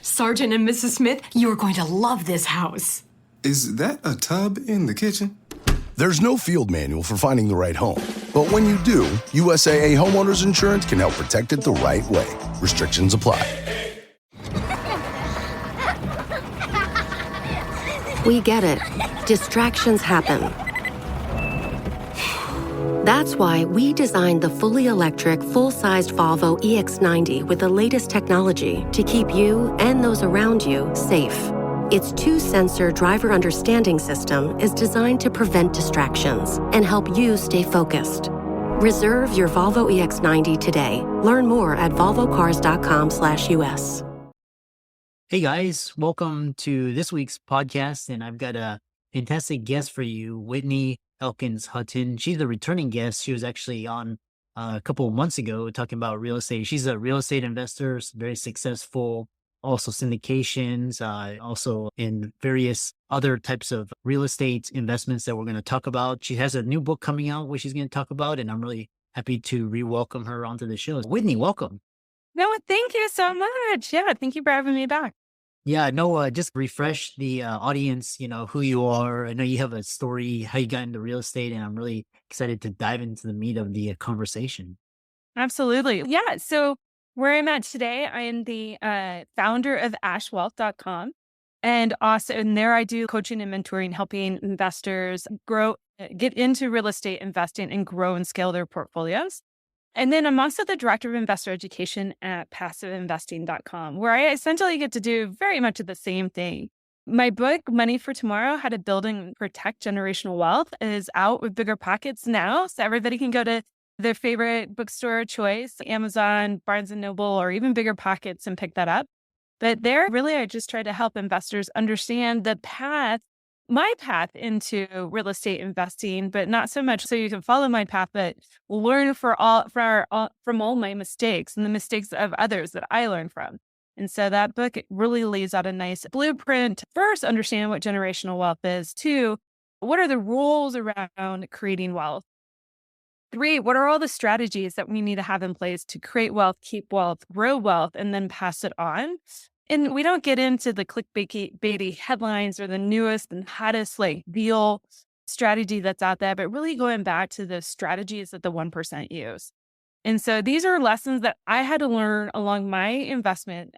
Sergeant and Mrs. Smith, you're going to love this house. Is that a tub in the kitchen? There's no field manual for finding the right home. But when you do, USAA Homeowners Insurance can help protect it the right way. Restrictions apply. We get it. Distractions happen. That's why we designed the fully electric, full-sized Volvo EX90 with the latest technology to keep you and those around you safe. Its two-sensor driver understanding system is designed to prevent distractions and help you stay focused. Reserve your Volvo EX90 today. Learn more at volvocars.com/US. Hey guys, welcome to this week's podcast, and I've got a fantastic guest for you, Whitney Elkins-Hutten. She's a returning guest. She was actually on a couple of months ago talking about real estate. She's a real estate investor, very successful, also syndications, also in various other types of real estate investments that we're going to talk about. She has a new book coming out, which she's going to talk about, and I'm really happy to re-welcome her onto the show. Whitney, welcome. No, thank you so much. Yeah, thank you for having me back. Yeah, no, just refresh the audience, who you are. I know you have a story, how you got into real estate, and I'm really excited to dive into the meat of the conversation. Absolutely. Yeah. So where I'm at today, I am the founder of ashwealth.com. And also, and there I do coaching and mentoring, helping investors get into real estate investing and grow and scale their portfolios. And then I'm also the director of investor education at passiveinvesting.com, where I essentially get to do very much of the same thing. My book, Money for Tomorrow, How to Build and Protect Generational Wealth, is out with bigger pockets now. So everybody can go to their favorite bookstore choice, Amazon, Barnes & Noble, or even Bigger Pockets, and pick that up. But there, really, I just try to help investors understand my path into real estate investing, but not so much so you can follow my path, but learn from all my mistakes and the mistakes of others that I learned from. And so that book really lays out a nice blueprint. First, understand what generational wealth is. 2, what are the rules around creating wealth? 3, what are all the strategies that we need to have in place to create wealth, keep wealth, grow wealth, and then pass it on? And we don't get into the clickbaity headlines or the newest and hottest deal strategy that's out there, but really going back to the strategies that the 1% use. And so these are lessons that I had to learn along my investment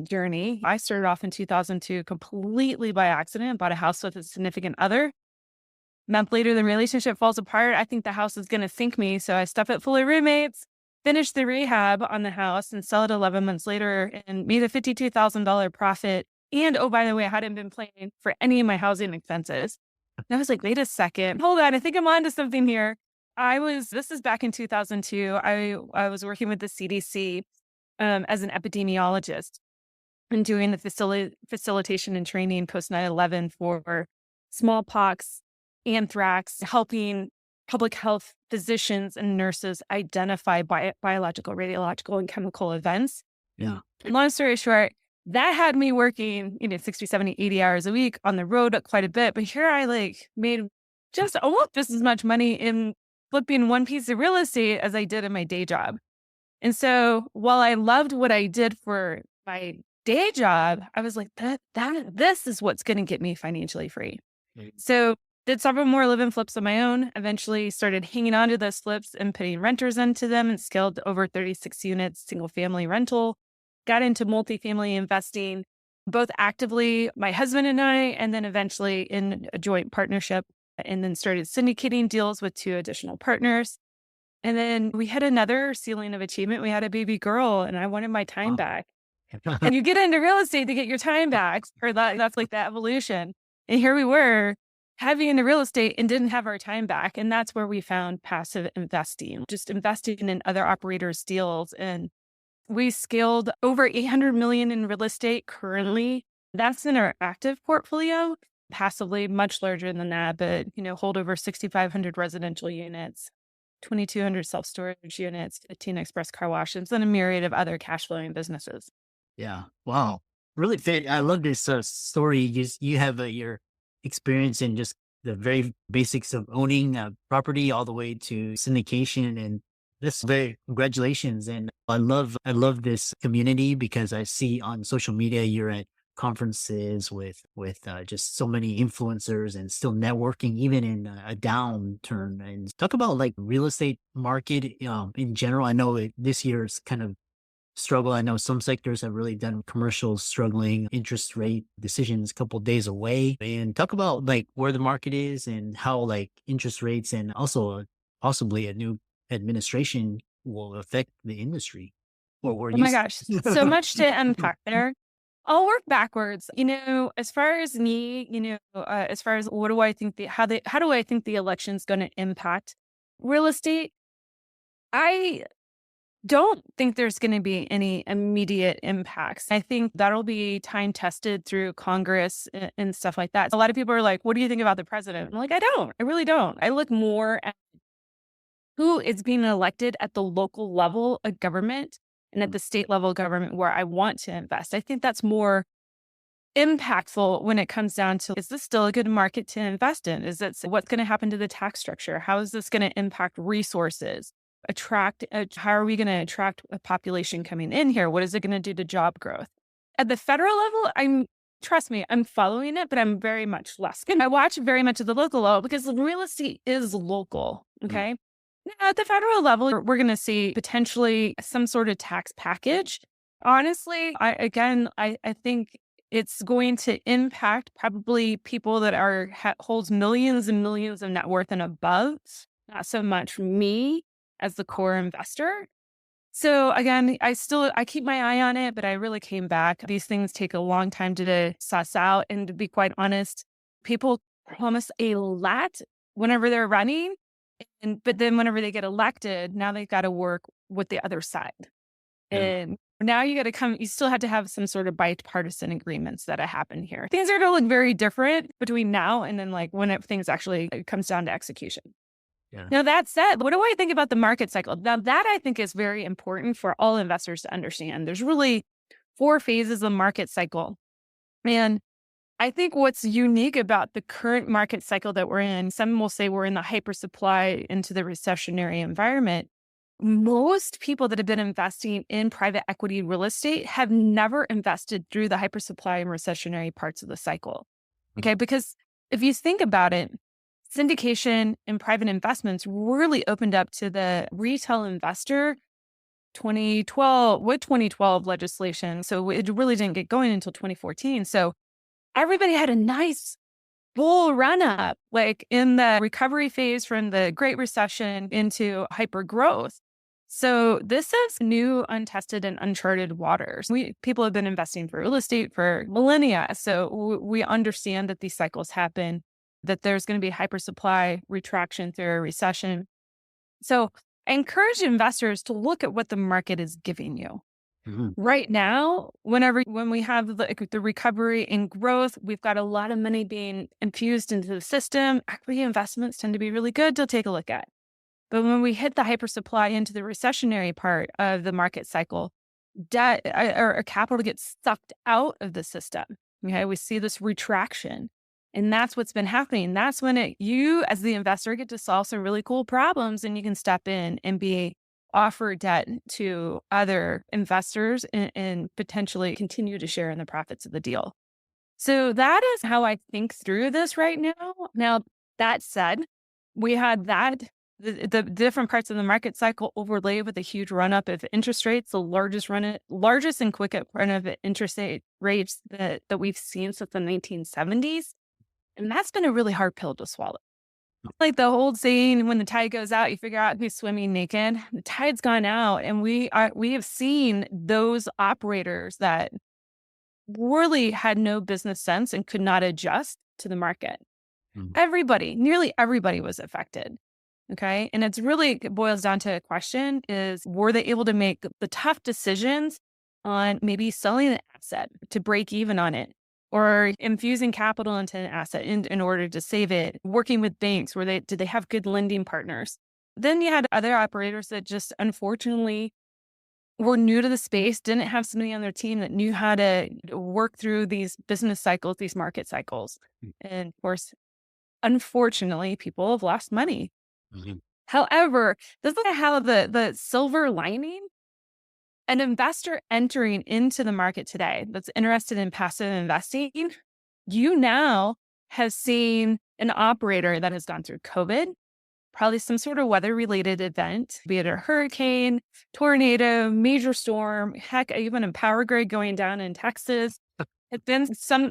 journey. I started off in 2002 completely by accident, bought a house with a significant other. A month later, the relationship falls apart. I think the house is going to sink me. So I stuff it full of roommates, finish the rehab on the house and sell it 11 months later and made a $52,000 profit. And oh, by the way, I hadn't been paying for any of my housing expenses. And I was like, wait a second, hold on. I think I'm onto something here. This is back in 2002. I was working with the CDC as an epidemiologist and doing the facilitation and training post 9/11 for smallpox, anthrax, helping public health physicians and nurses identify biological, radiological, and chemical events. Yeah. And long story short, that had me working, 60, 70, 80 hours a week on the road quite a bit. But here I made just almost just as much money in flipping one piece of real estate as I did in my day job. And so while I loved what I did for my day job, I was like, this is what's going to get me financially free. Mm-hmm. So did several more live-in flips on my own, eventually started hanging on to those flips and putting renters into them and scaled over 36 units, single family rental, got into multifamily investing, both actively, my husband and I, and then eventually in a joint partnership, and then started syndicating deals with 2 additional partners. And then we had another ceiling of achievement. We had a baby girl and I wanted my time back. And you get into real estate to get your time back, or that's the evolution. And here we were, heavy into real estate and didn't have our time back. And that's where we found passive investing, just investing in other operators' deals. And we scaled over 800 million in real estate currently. That's in our active portfolio. Passively, much larger than that, but, hold over 6,500 residential units, 2,200 self-storage units, 15 express car washes, and a myriad of other cash flowing businesses. Yeah. Wow. Really fit. I love this story. You have your experience in just the very basics of owning a property all the way to syndication and This very congratulations, and I love this community because I see on social media you're at conferences with just so many influencers and still networking even in a downturn. And talk about like real estate market in general. I know this year's kind of struggle. I know some sectors have really done commercials struggling, interest rate decisions a couple days away. And talk about like where the market is and how like interest rates and also possibly a new administration will affect the industry. Or where Oh you my gosh, so much to unpack there. I'll work backwards. As far as me, as far as what do I think how do I think the election's going to impact real estate? I don't think there's going to be any immediate impacts. I think that'll be time tested through Congress and stuff like that. A lot of people are like, what do you think about the president? I'm like, I don't. I really don't. I look more at who is being elected at the local level of government and at the state level of government where I want to invest. I think that's more impactful when it comes down to, is this still a good market to invest in? Is it what's going to happen to the tax structure? How is this going to impact resources? How are we going to attract a population coming in here? What is it going to do to job growth? At the federal level, trust me, I'm following it, but I'm very much less. I watch very much at the local level because real estate is local. Okay. Now, at the federal level, we're going to see potentially some sort of tax package. Honestly, I think it's going to impact probably people that holds millions and millions of net worth and above. Not so much me as the core investor. So again, I keep my eye on it, but I really came back. These things take a long time to suss out. And to be quite honest, people promise a lot whenever they're running. But then whenever they get elected, now they've got to work with the other side. Yeah. And now you still have to have some sort of bipartisan agreements that happen here. Things are going to look very different between now and then like things actually comes down to execution. Yeah. Now, that said, what do I think about the market cycle? Now, that I think is very important for all investors to understand. There's really 4 phases of market cycle. And I think what's unique about the current market cycle that we're in, some will say we're in the hypersupply into the recessionary environment. Most people that have been investing in private equity real estate have never invested through the hypersupply and recessionary parts of the cycle. Okay, because if you think about it, syndication and private investments really opened up to the retail investor 2012 legislation. So it really didn't get going until 2014. So everybody had a nice bull run up, like in the recovery phase from the Great Recession into hyper growth. So this is new, untested, and uncharted waters. People have been investing for real estate for millennia. So we understand that these cycles happen, that there's going to be hypersupply, retraction through a recession. So I encourage investors to look at what the market is giving you. Mhm. Right now, when we have the recovery and growth, we've got a lot of money being infused into the system. Equity investments tend to be really good to take a look at. But when we hit the hypersupply into the recessionary part of the market cycle, debt or capital gets sucked out of the system. Okay, we see this retraction. And that's what's been happening. That's when you, as the investor, get to solve some really cool problems, and you can step in and offer debt to other investors and potentially continue to share in the profits of the deal. So that is how I think through this right now. Now, that said, we had the different parts of the market cycle overlaid with a huge run up of interest rates, the largest and quickest run up of interest rates that we've seen since the 1970s. And that's been a really hard pill to swallow. Like the old saying, when the tide goes out, you figure out who's swimming naked. The tide's gone out, and we have seen those operators that really had no business sense and could not adjust to the market. Nearly everybody was affected. Okay. And it boils down to a question is, were they able to make the tough decisions on maybe selling an asset to break even on it, or infusing capital into an asset in order to save it, working with banks, did they have good lending partners? Then you had other operators that just unfortunately were new to the space, didn't have somebody on their team that knew how to work through these business cycles, these market cycles. And of course, unfortunately, people have lost money. However, this is how the silver lining. An investor entering into the market today that's interested in passive investing, you now have seen an operator that has gone through COVID, probably some sort of weather-related event, be it a hurricane, tornado, major storm, heck, even a power grid going down in Texas. It's been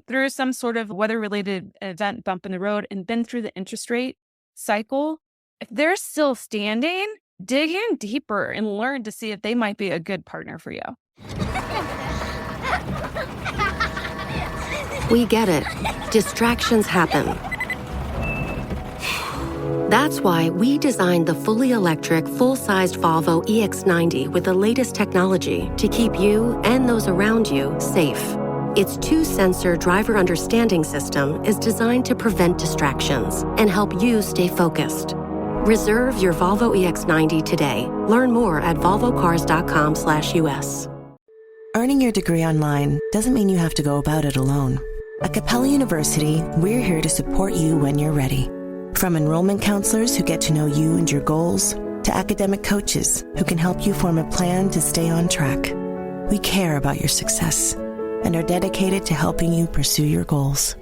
through some sort of weather-related event, bump in the road, and been through the interest rate cycle. If they're still standing, dig in deeper and learn to see if they might be a good partner for you. We get it. Distractions happen. That's why we designed the fully electric, full-sized Volvo EX90 with the latest technology to keep you and those around you safe. Its two-sensor driver understanding system is designed to prevent distractions and help you stay focused. Reserve your Volvo EX90 today. Learn more at volvocars.com/US. Earning your degree online doesn't mean you have to go about it alone. At Capella University, we're here to support you when you're ready. From enrollment counselors who get to know you and your goals, to academic coaches who can help you form a plan to stay on track. We care about your success and are dedicated to helping you pursue your goals.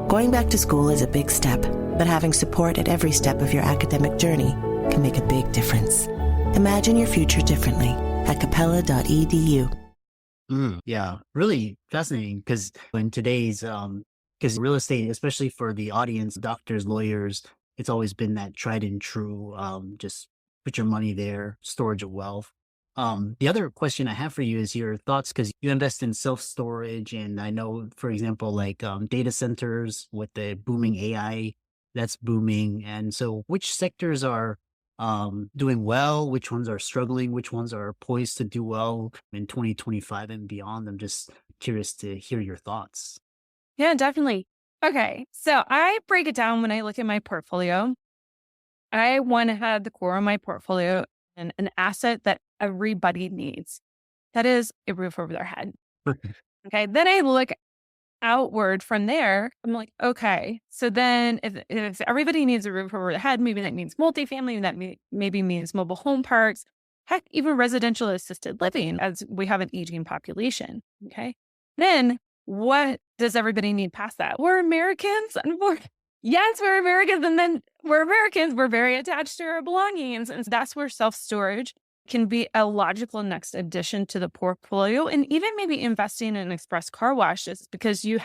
Going back to school is a big step, but having support at every step of your academic journey can make a big difference. Imagine your future differently at capella.edu. Yeah, really fascinating because in today's, because real estate, especially for the audience, doctors, lawyers, it's always been that tried and true, just put your money there, storage of wealth. The other question I have for you is your thoughts because you invest in self-storage. And I know, for example, like data centers with the booming AI that's booming. And so which sectors are doing well, which ones are struggling, which ones are poised to do well in 2025 and beyond? I'm just curious to hear your thoughts. Yeah, definitely. Okay, so I break it down when I look at my portfolio. I want to have the core of my portfolio and an asset that everybody needs. That is a roof over their head. Okay, then I look outward from there. I'm like, okay, so then if everybody needs a roof over their head, maybe that means multifamily, that maybe means mobile home parks, heck, even residential assisted living as we have an aging population. Okay, then what does everybody need past that? We're Americans. Yes, we're Americans. And then we're Americans. We're very attached to our belongings. And that's where self-storage can be a logical next addition to the portfolio. And even maybe investing in express car washes because we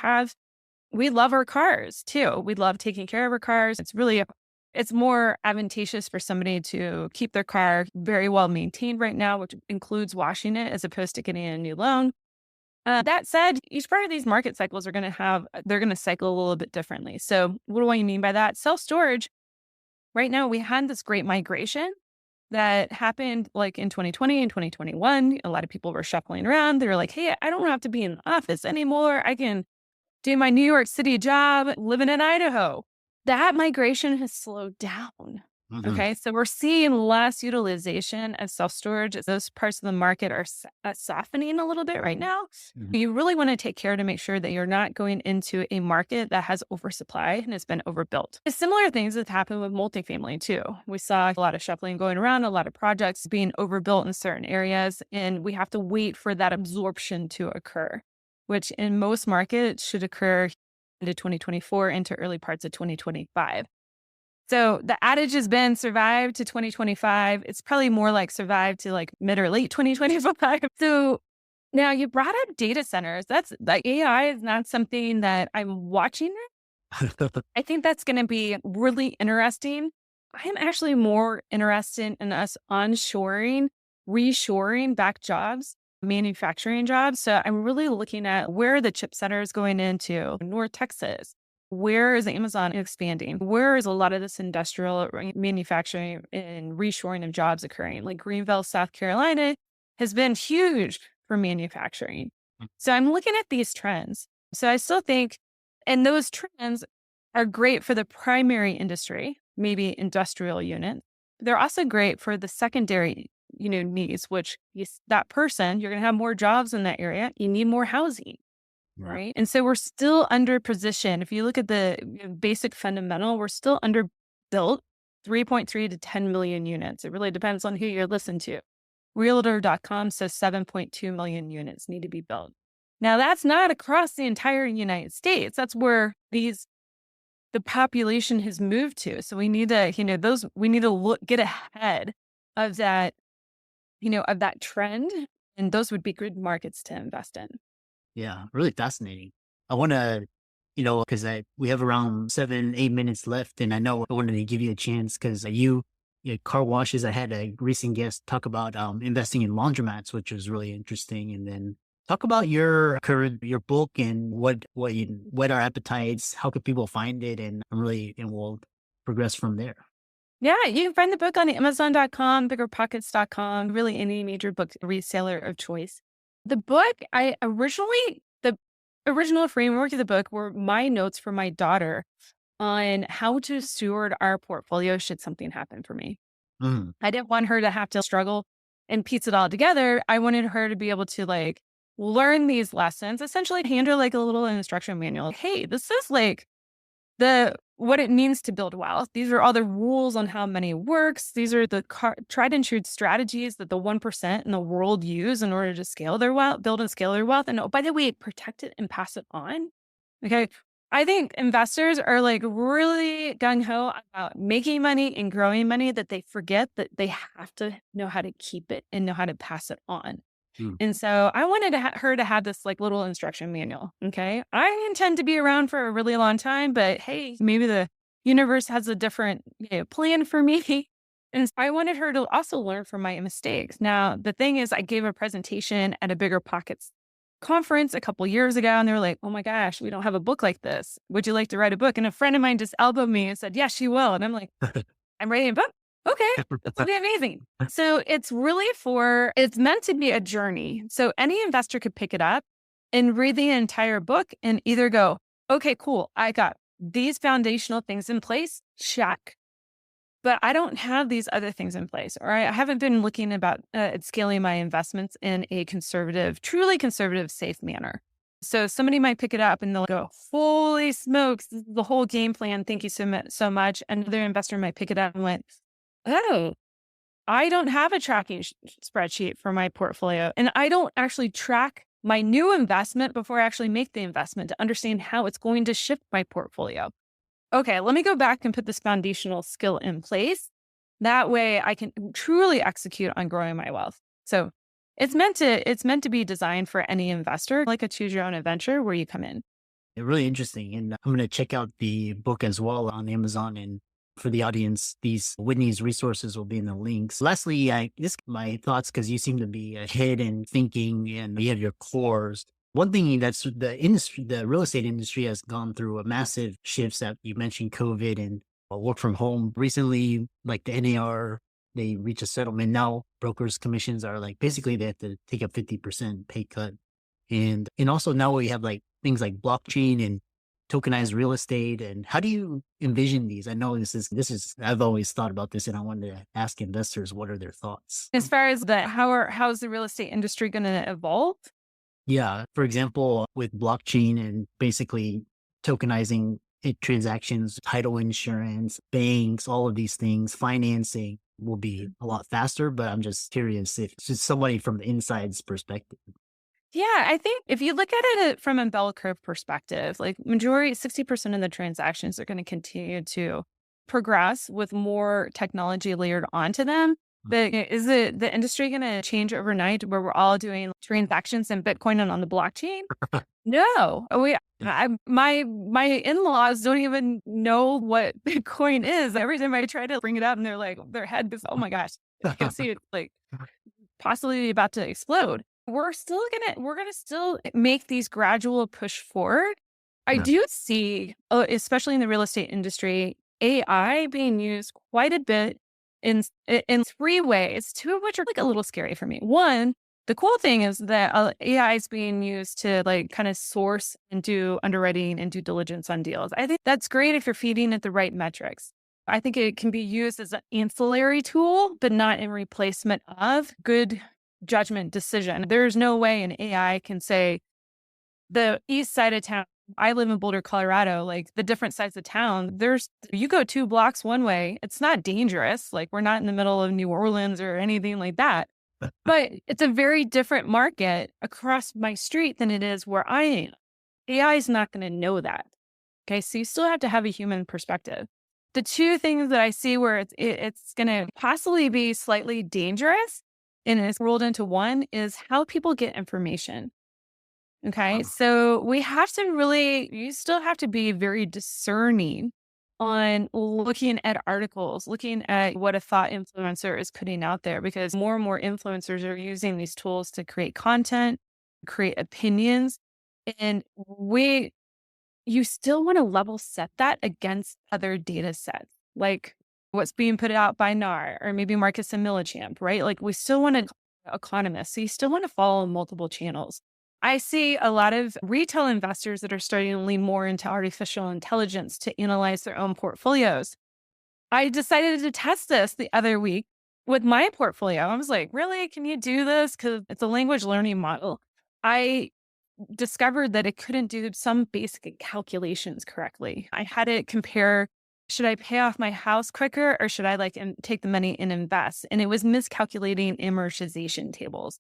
love our cars too. We love taking care of our cars. It's more advantageous for somebody to keep their car very well maintained right now, which includes washing it as opposed to getting a new loan. That said, each part of these market cycles they're going to cycle a little bit differently. So what do I mean by that? Self-storage, right now, we had this great migration that happened like in 2020 and 2021. A lot of people were shuffling around. They were like, hey, I don't have to be in the office anymore. I can do my New York City job living in Idaho. That migration has slowed down. Okay, so we're seeing less utilization of self-storage as those parts of the market are softening a little bit right now. You really want to take care to make sure that you're not going into a market that has oversupply and has been overbuilt. Similar things have happened with multifamily too. We saw a lot of shuffling going around, a lot of projects being overbuilt in certain areas, and we have to wait for that absorption to occur, which in most markets should occur into 2024 into early parts of 2025. So the adage has been survive to 2025. It's probably more like survive to like mid or late 2025. So now you brought up data centers. That's like AI is not something that I'm watching. I think that's going to be really interesting. I'm actually more interested in us onshoring, reshoring back jobs, manufacturing jobs. So I'm really looking at where are the chip centers going into North Texas. Where is Amazon expanding? Where is a lot of this industrial manufacturing and reshoring of jobs occurring? Like Greenville, South Carolina has been huge for manufacturing. So I'm looking at these trends. So I still think, and those trends are great for the primary industry, maybe industrial unit. They're also great for the secondary, needs, which that person, you're going to have more jobs in that area. You need more housing. Right. And so we're still under position. If you look at the basic fundamental, we're still underbuilt 3.3 to 10 million units. It really depends on who you're listening to. Realtor.com says 7.2 million units need to be built. Now, that's not across the entire United States. That's where the population has moved to. So we need to, we need to get ahead of that, of that trend. And those would be good markets to invest in. Yeah, really fascinating. I want to, because we have around 7, 8 minutes left, and I know I wanted to give you a chance because car washes. I had a recent guest talk about investing in laundromats, which was really interesting, and then talk about your book and what our appetites. How could people find it, and we'll progress from there. Yeah, you can find the book on Amazon.com, biggerpockets.com, really any major book reseller of choice. The book, the original framework of the book were my notes for my daughter on how to steward our portfolio should something happen for me. I didn't want her to have to struggle and piece it all together. I wanted her to be able to learn these lessons, essentially hand her like a little instruction manual. Hey, this is like what it means to build wealth. These are all the rules on how money works. These are the tried and true strategies that the 1% in the world use in order to scale their wealth, build and scale their wealth. And oh, by the way, protect it and pass it on. Okay. I think investors are really gung-ho about making money and growing money that they forget that they have to know how to keep it and know how to pass it on. And so I wanted her to have this little instruction manual. Okay. I intend to be around for a really long time, but hey, maybe the universe has a different plan for me. And I wanted her to also learn from my mistakes. Now, the thing is, I gave a presentation at a Bigger Pockets conference a couple years ago, and they were like, oh my gosh, we don't have a book like this. Would you like to write a book? And a friend of mine just elbowed me and said, yeah, she will. And I'm like, I'm writing a book. Okay, that's be amazing. So it's meant to be a journey. So any investor could pick it up and read the entire book and either go, okay, cool, I got these foundational things in place, check. But I don't have these other things in place, or I haven't been looking at scaling my investments in a truly conservative, safe manner. So somebody might pick it up and they'll go, holy smokes, this is the whole game plan. Thank you so much. Another investor might pick it up and went, oh, I don't have a tracking spreadsheet for my portfolio. And I don't actually track my new investment before I actually make the investment to understand how it's going to shift my portfolio. Okay, let me go back and put this foundational skill in place. That way I can truly execute on growing my wealth. So it's meant to be designed for any investor, like a choose your own adventure where you come in. Really interesting. And I'm going to check out the book as well on Amazon. And for the audience, Whitney's resources will be in the links. Lastly, my thoughts, because you seem to be ahead in thinking and you have your cores. One thing that's the real estate industry has gone through a massive shifts that you mentioned COVID and work from home. Recently, like the NAR, they reach a settlement. Now brokers' commissions are basically they have to take a 50% pay cut. And also now we have things like blockchain and tokenized real estate. And how do you envision these? I know this is I've always thought about this, and I wanted to ask investors what are their thoughts as far as how's the real estate industry going to evolve? Yeah, for example, with blockchain and basically tokenizing transactions, title insurance, banks, all of these things, financing will be a lot faster. But I'm just curious if it's just somebody from the inside's perspective. Yeah, I think if you look at it from a bell curve perspective, 60% of the transactions are going to continue to progress with more technology layered onto them. But is the industry going to change overnight where we're all doing transactions in Bitcoin and on the blockchain? No. My in-laws don't even know what Bitcoin is. Every time I try to bring it up and their head goes, oh my gosh, I can see it possibly about to explode. We're going to still make these gradual push forward. I do see, especially in the real estate industry, AI being used quite a bit in 3 ways, 2 of which are a little scary for me. One, the cool thing is that AI is being used to kind of source and do underwriting and due diligence on deals. I think that's great if you're feeding it the right metrics. I think it can be used as an ancillary tool, but not in replacement of good judgment decision. There's no way an AI can say the east side of town I live in Boulder, Colorado, like the different sides of town, you go 2 blocks one way, it's not dangerous. Like we're not in the middle of New Orleans or anything like that. But it's a very different market across my street than it is where I am. AI is not going to know that. Okay. So you still have to have a human perspective. The two things that I see where it's going to possibly be slightly dangerous and it's rolled into one is how people get information. Okay. So you still have to be very discerning on looking at articles, looking at what a thought influencer is putting out there, because more and more influencers are using these tools to create content, create opinions. And you still want to level set that against other data sets, like what's being put out by NAR or maybe Marcus and Millichamp, right? Like we still want to economists. So you still want to follow multiple channels. I see a lot of retail investors that are starting to lean more into artificial intelligence to analyze their own portfolios. I decided to test this the other week with my portfolio. I was like, really? Can you do this? Because it's a language learning model. I discovered that it couldn't do some basic calculations correctly. I had it compare, should I pay off my house quicker or should I take the money and invest? And it was miscalculating amortization tables.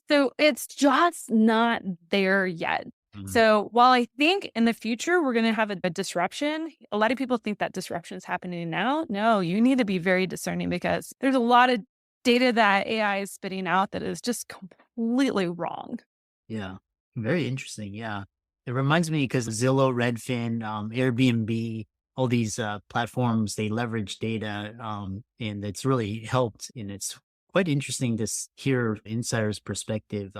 So it's just not there yet. So while I think in the future we're going to have a disruption, a lot of people think that disruption is happening now. No, you need to be very discerning because there's a lot of data that AI is spitting out that is just completely wrong. Yeah. Very interesting. Yeah. It reminds me because Zillow, Redfin, Airbnb, all these platforms, they leverage data and it's really helped. And it's quite interesting to hear insider's perspective.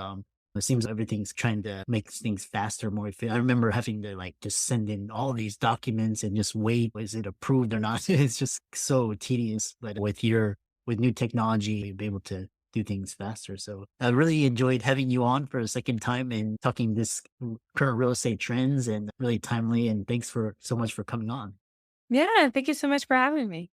It seems everything's trying to make things faster, more efficient. I remember having to just send in all these documents and just wait, is it approved or not? It's just so tedious. But with new technology, you'll be able to do things faster. So I really enjoyed having you on for a second time and talking this current real estate trends and really timely. And thanks so much for coming on. Yeah. Thank you so much for having me.